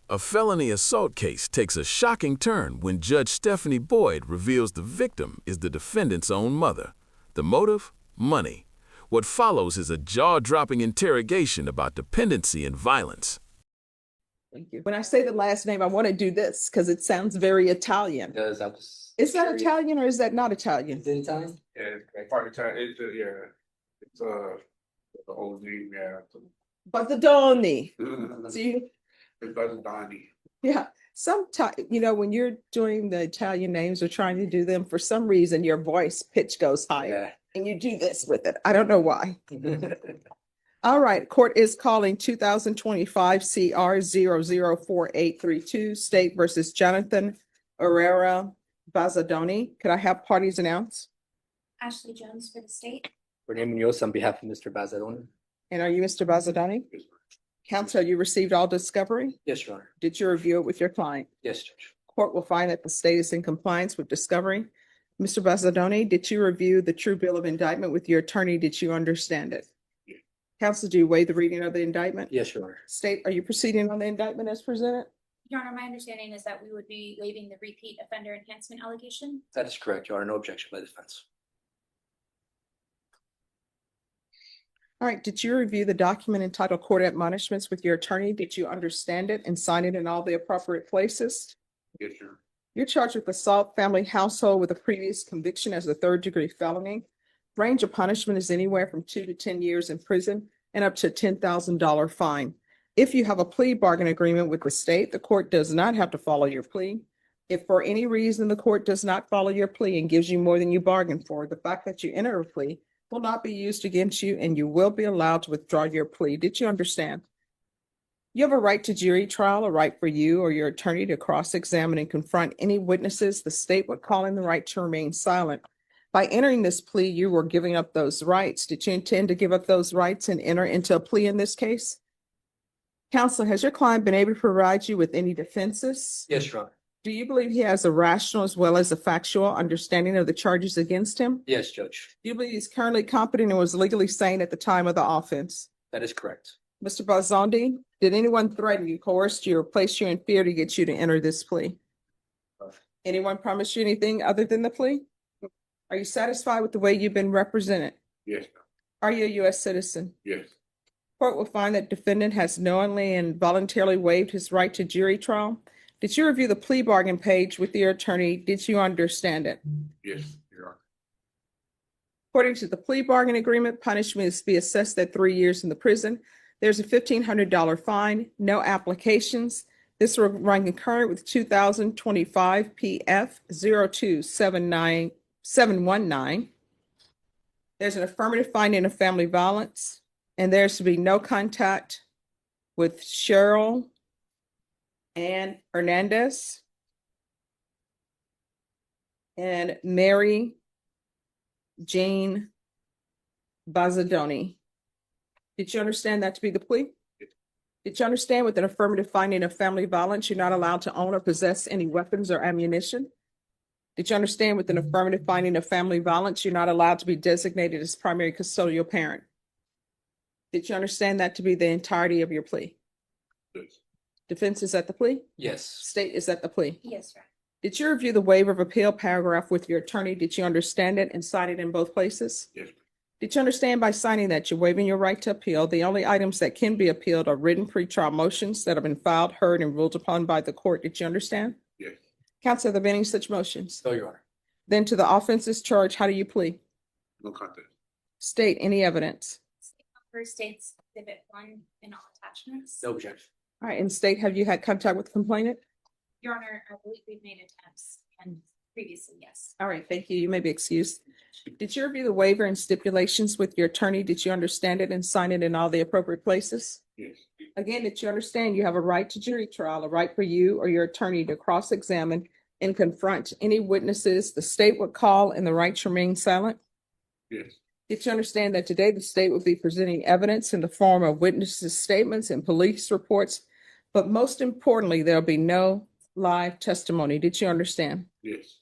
A felony assault case takes a shocking turn when Judge Stephanie Boyd reveals the victim is the defendant's own mother. The motive? Money. What follows is a jaw-dropping interrogation about dependency and violence. Thank you. When I say the last name, I want to do this because it sounds very Italian. Does I was Is that Italian or is that not Italian? It's in Italian? Yeah, it's part of time. It's the old name, yeah. Bazadoni. It's See, Bazadoni. yeah. Sometimes, when you're doing the Italian names or trying to do them, for some reason, your voice pitch goes higher and you do this with it. I don't know why. All right. Court is calling 2025 CR 004832 State versus Jonathan Bazadoni. Could I have parties announce? Ashley Jones for the state. Renee Munoz on behalf of Mr. Bazadoni. And are you Mr. Bazadoni? Counsel, you received all discovery? Yes, Your Honor. Did you review it with your client? Yes, Judge. Court will find that the state is in compliance with discovery. Mr. Bazadoni, did you review the true bill of indictment with your attorney? Did you understand it? Yes. Counsel, do you waive the reading of the indictment? Yes, Your Honor. State, are you proceeding on the indictment as presented? Your Honor, my understanding is that we would be waiving the repeat offender enhancement allegation. That is correct, Your Honor. No objection by the defense. All right, did you review the document entitled Court Admonishments with your attorney? Did you understand it and sign it in all the appropriate places? Yes, sir. You're charged with assault, family, household with a previous conviction as a third-degree felony. Range of punishment is anywhere from 2 to 10 years in prison and up to a $10,000 fine. If you have a plea bargain agreement with the state, the court does not have to follow your plea. If for any reason the court does not follow your plea and gives you more than you bargained for, the fact that you enter a plea will not be used against you and you will be allowed to withdraw your plea. Did you understand? You have a right to jury trial, a right for you or your attorney to cross-examine and confront any witnesses the state would call in the right to remain silent. By entering this plea, you were giving up those rights. Did you intend to give up those rights and enter into a plea in this case? Counselor, has your client been able to provide you with any defenses? Yes, Your Honor. Do you believe he has a rational as well as a factual understanding of the charges against him? Yes, Judge. Do you believe he's currently competent and was legally sane at the time of the offense? That is correct. Mr. Bazadoni, did anyone threaten you, coerce you, or place you in fear to get you to enter this plea? Anyone promise you anything other than the plea? Are you satisfied with the way you've been represented? Yes, sir. Are you a U.S. citizen? Yes. Court will find that defendant has knowingly and voluntarily waived his right to jury trial. Did you review the plea bargain page with your attorney? Did you understand it? Yes, Your Honor. According to the plea bargain agreement, punishment is to be assessed at 3 years in the prison. There's a $1,500 fine, no applications. This will run concurrent with 2025 PF 0279719. There's an affirmative finding of family violence, and there's to be no contact with Cheryl Ann Hernandez and Mary Jane Bazadoni. Did you understand that to be the plea? Yes. Did you understand with an affirmative finding of family violence, you're not allowed to own or possess any weapons or ammunition? Did you understand with an affirmative finding of family violence, you're not allowed to be designated as primary custodial parent? Did you understand that to be the entirety of your plea? Yes. Defense is at the plea? Yes. State is at the plea. Yes, sir. Did you review the waiver of appeal paragraph with your attorney? Did you understand it and sign it in both places? Yes. Did you understand by signing that you're waiving your right to appeal? The only items that can be appealed are written pretrial motions that have been filed, heard, and ruled upon by the court. Did you understand? Yes. Counsel, have there been any such motions? No, Your Honor. Then to the offenses charged, how do you plead? No contest. State any evidence. State number states exhibit 1 in all attachments. No objection. All right, and state, have you had contact with the complainant? Your Honor, I believe we've made attempts and previously, yes. All right, thank you. You may be excused. Did you review the waiver and stipulations with your attorney? Did you understand it and sign it in all the appropriate places? Yes. Again, did you understand you have a right to jury trial, a right for you or your attorney to cross-examine and confront any witnesses the state would call and the right to remain silent? Yes. Did you understand that today the state will be presenting evidence in the form of witnesses' statements and police reports, but most importantly, there'll be no live testimony? Did you understand? Yes.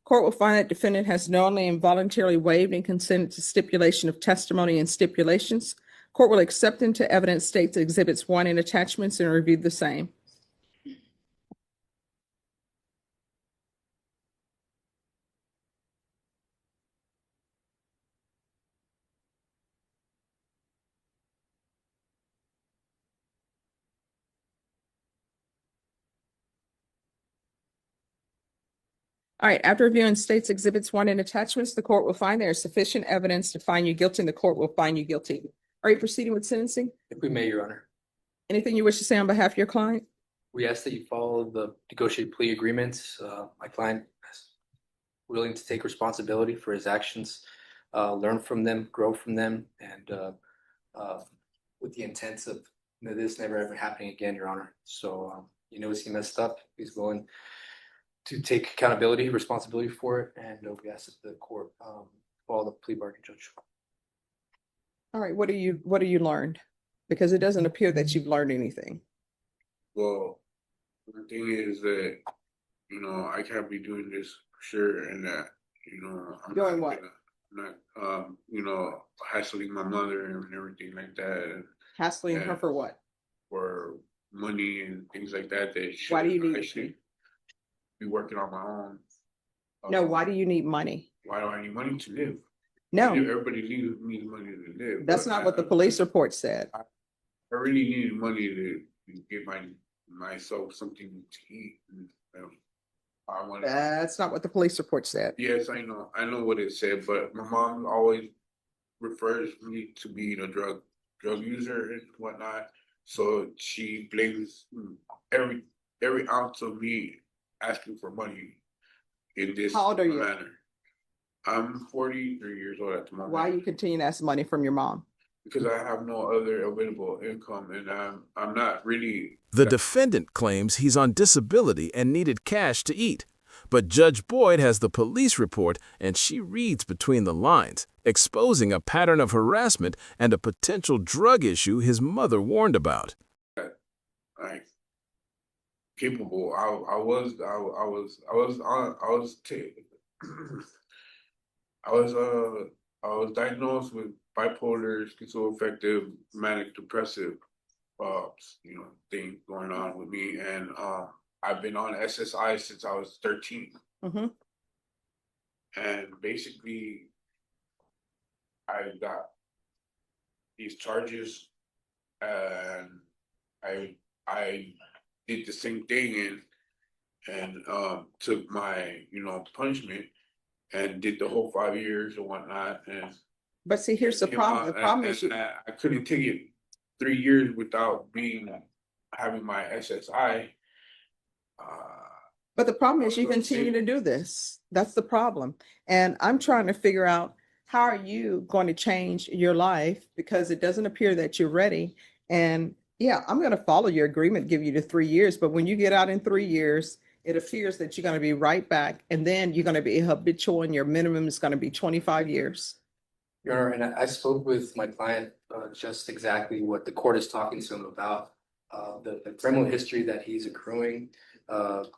Court will find that defendant has knowingly and voluntarily waived and consented to stipulation of testimony and stipulations. Court will accept into evidence states exhibits 1 and attachments and review the same. All right, after reviewing states exhibits 1 and attachments, the court will find there is sufficient evidence to find you guilty and the court will find you guilty. Are you proceeding with sentencing? If we may, Your Honor, Anything you wish to say on behalf of your client? we ask that you follow the negotiated plea agreements. My client is willing to take responsibility for his actions, learn from them, grow from them, and with the intent of this never ever happening again, Your Honor. So he knows he messed up. He's willing to take accountability, responsibility for it, and we ask that the court follow the plea bargain, Judge. All right, what do you learned? Because it doesn't appear that you've learned anything. Well, the thing is that, you know, I can't be doing this for sure, and that, you know, I'm Doing not what? not, you know, hassling my mother and everything like that, and Hassling her Yeah. for what? for money and things like that. That Why do you I need should be working on my own. No, why do you need money? Why do I need money to live? No, Everybody needs money to live. that's but not what the police report said. I really need money to get myself something to eat. And, I want. That's not what the police report said. Yes, I know what it said, but my mom always refers me to being a drug user and whatnot. So she blames every ounce of me asking for money in this How old are you? manner. I'm 43 years old at the moment. Why you continue to ask money from your mom? Because I have no other available income, and I'm not really. The defendant claims he's on disability and needed cash to eat. But Judge Boyd has the police report, and she reads between the lines, exposing a pattern of harassment and a potential drug issue his mother warned about. Like capable. I was diagnosed with bipolar, schizoaffective, manic depressive thing going on with me, and I've been on SSI since I was 13. Mhm. And basically I got these charges, and I did the same thing and took my punishment and did the whole 5 years and whatnot. And But see, here's the problem. The problem is I couldn't take it 3 years without having my SSI. But the problem is you I was continue to saying- do this. That's the problem. And I'm trying to figure out, how are you going to change your life? Because it doesn't appear that you're ready. And yeah, I'm going to follow your agreement, give you the 3 years. But when you get out in 3 years, it appears that you're going to be right back. And then you're going to be habitual and your minimum is going to be 25 years. Your Honor, and I spoke with my client just exactly what the court is talking to him about, the criminal history that he's accruing,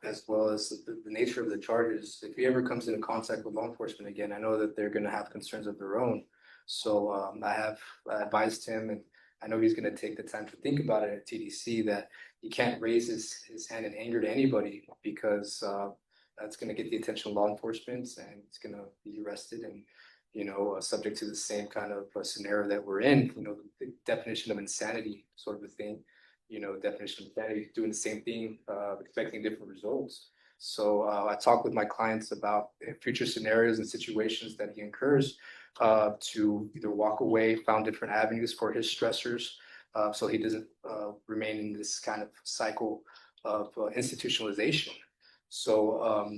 as well as the nature of the charges. If he ever comes into contact with law enforcement again, I know that they're going to have concerns of their own. So I advised him, and I know he's going to take the time to think about it at TDC, that he can't raise his hand in anger to anybody, because that's going to get the attention of law enforcement, and he's going to be arrested and subject to the same kind of scenario that we're in. The definition of insanity sort of a thing. Definition of insanity, doing the same thing, expecting different results. So I talk with my clients about future scenarios and situations that he incurs, to either walk away, found different avenues for his stressors, so he doesn't remain in this kind of cycle of institutionalization. So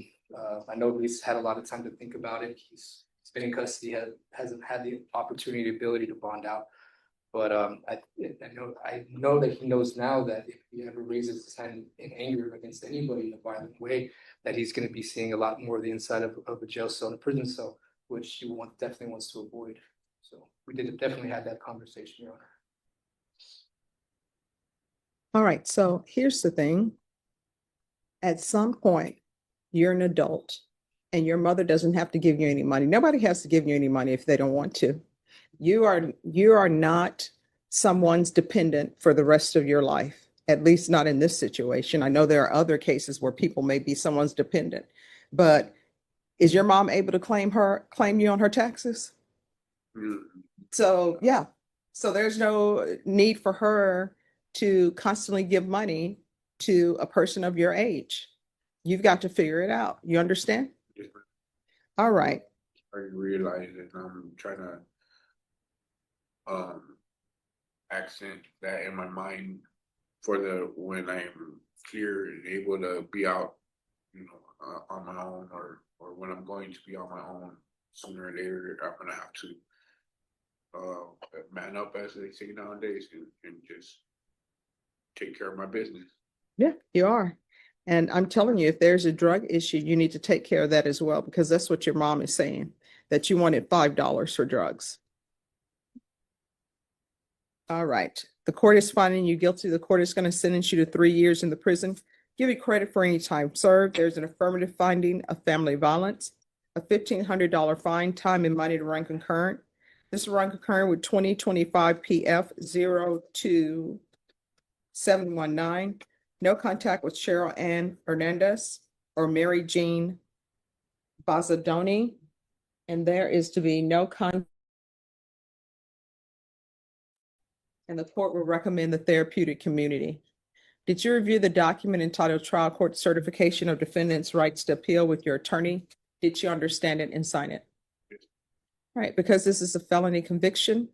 I know he's had a lot of time to think about it. He's been in custody, hasn't had the opportunity, ability to bond out. But I know that he knows now that if he ever raises his hand in anger against anybody in a violent way, that he's going to be seeing a lot more of the inside of a jail cell and a prison cell, which he definitely wants to avoid. So we definitely had that conversation, Your Honor. All right, so here's the thing. At some point, you're an adult and your mother doesn't have to give you any money. Nobody has to give you any money if they don't want to. You are not someone's dependent for the rest of your life, at least not in this situation. I know there are other cases where people may be someone's dependent, but is your mom able to claim you on her taxes? So yeah, so there's no need for her to constantly give money to a person of your age. You've got to figure it out. You understand? just All right. started realizing I'm trying to accent that in my mind for the when I'm clear and able to be out, on my own, or when I'm going to be on my own sooner or later, I'm gonna have to man up, as they say nowadays, and just take care of my business. Yeah, you are. And I'm telling you, if there's a drug issue, you need to take care of that as well, because that's what your mom is saying, that you wanted $5 for drugs. All right. The court is finding you guilty. The court is going to sentence you to 3 years in the prison. Give you credit for any time served. There's an affirmative finding of family violence, a $1,500 fine, time and money to run concurrent. This will run concurrent with 2025 PF 02719. No contact with Cheryl Ann Hernandez or Mary Jean Bazadoni. And there is to be no contact. And the court will recommend the therapeutic community. Did you review the document entitled Trial Court Certification of Defendant's Rights to Appeal with your attorney? Did you understand it and sign it? All right, because this is a felony conviction,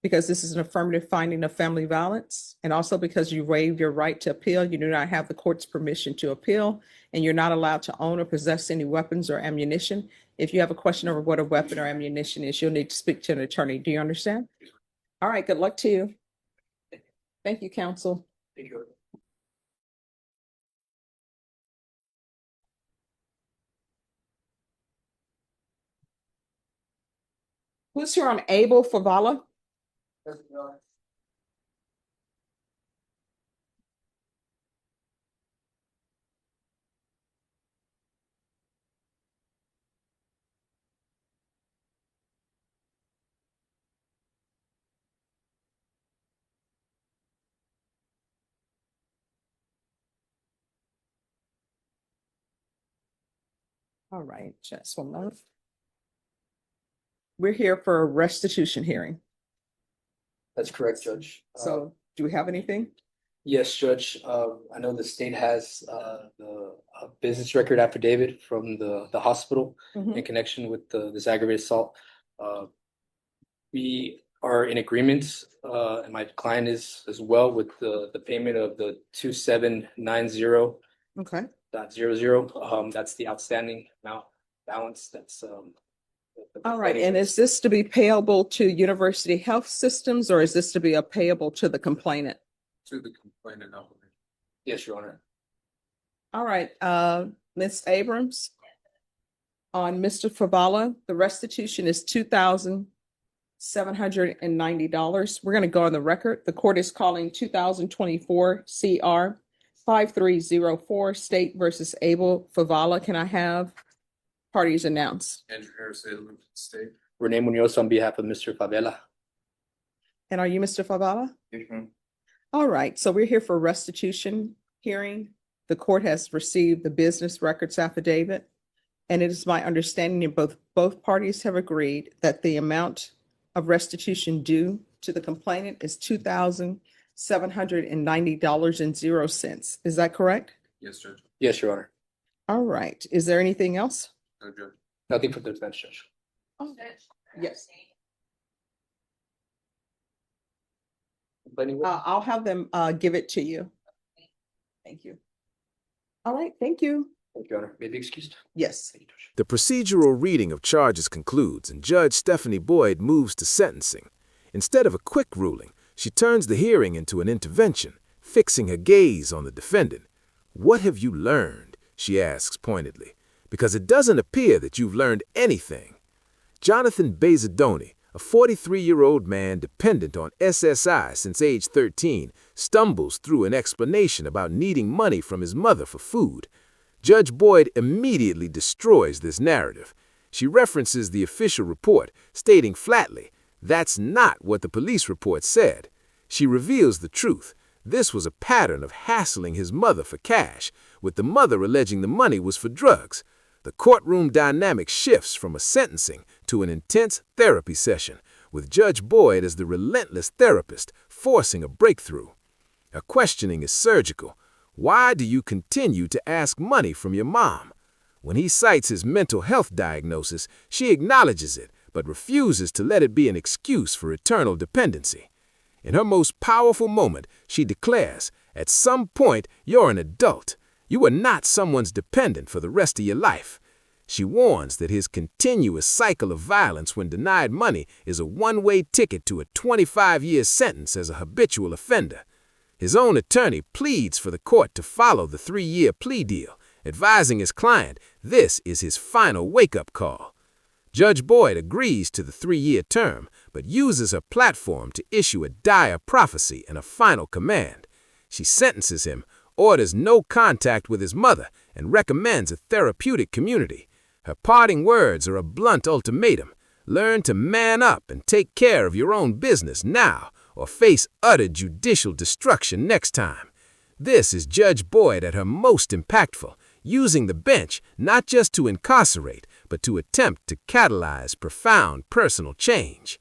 because this is an affirmative finding of family violence, and also because you waived your right to appeal, you do not have the court's permission to appeal, and you're not allowed to own or possess any weapons or ammunition. If you have a question over what a weapon or ammunition is, you'll need to speak to an attorney. Do you understand? All right, good luck to you. Thank you, counsel. Thank you. Who's here on Abel Favala? All right, just 1 moment. We're here for a restitution hearing. That's correct, Judge. So do we have anything? Yes, Judge. I know the state has the business record affidavit from the hospital in connection with this aggravated assault. We are in agreement, and my client is as well, with the payment of the 2790.00. Okay. That's the outstanding balance. That's All right, and is this to be payable to University Health Systems, or is this to be a payable to the complainant? To the complainant, Yes, Your Honor. All right, Ms. Abrams. On Mr. Favala, the restitution is $2,790. We're going to go on the record. The court is calling 2024 CR 5304 State versus Abel Favala. Can I have parties announced? Andrew Harris, State. Renee Munoz on behalf of Mr. Favela. And are you Mr. Favala? Yes, ma'am. All right, so we're here for restitution hearing. The court has received the business records affidavit, and it is my understanding that both parties have agreed that the amount of restitution due to the complainant is $2,790.00. Is that correct? Yes, Judge. Yes, Your Honor. All right, is there anything else? No, Judge. Nothing for the defense, Judge. Yes. Complaining witness? I'll have them give it to you. Thank you. All right, thank you. Thank you, Your Honor. May I be excused? Yes. Thank you, Judge. The procedural reading of charges concludes, and Judge Stephanie Boyd moves to sentencing. Instead of a quick ruling, she turns the hearing into an intervention, fixing her gaze on the defendant. "What have you learned?" she asks pointedly, because it doesn't appear that you've learned anything. Jonathan Bazadoni, a 43-year-old man dependent on SSI since age 13, stumbles through an explanation about needing money from his mother for food. Judge Boyd immediately destroys this narrative. She references the official report, stating flatly, "That's not what the police report said." She reveals the truth. This was a pattern of hassling his mother for cash, with the mother alleging the money was for drugs. The courtroom dynamic shifts from a sentencing to an intense therapy session, with Judge Boyd as the relentless therapist, forcing a breakthrough. Her questioning is surgical. Why do you continue to ask money from your mom? When he cites his mental health diagnosis, she acknowledges it, but refuses to let it be an excuse for eternal dependency. In her most powerful moment, she declares, "At some point, you're an adult. You are not someone's dependent for the rest of your life." She warns that his continuous cycle of violence when denied money is a one-way ticket to a 25-year sentence as a habitual offender. His own attorney pleads for the court to follow the 3-year plea deal, advising his client this is his final wake-up call. Judge Boyd agrees to the 3-year term, but uses her platform to issue a dire prophecy and a final command. She sentences him, orders no contact with his mother, and recommends a therapeutic community. Her parting words are a blunt ultimatum. Learn to man up and take care of your own business now, or face utter judicial destruction next time. This is Judge Boyd at her most impactful, using the bench not just to incarcerate, but to attempt to catalyze profound personal change.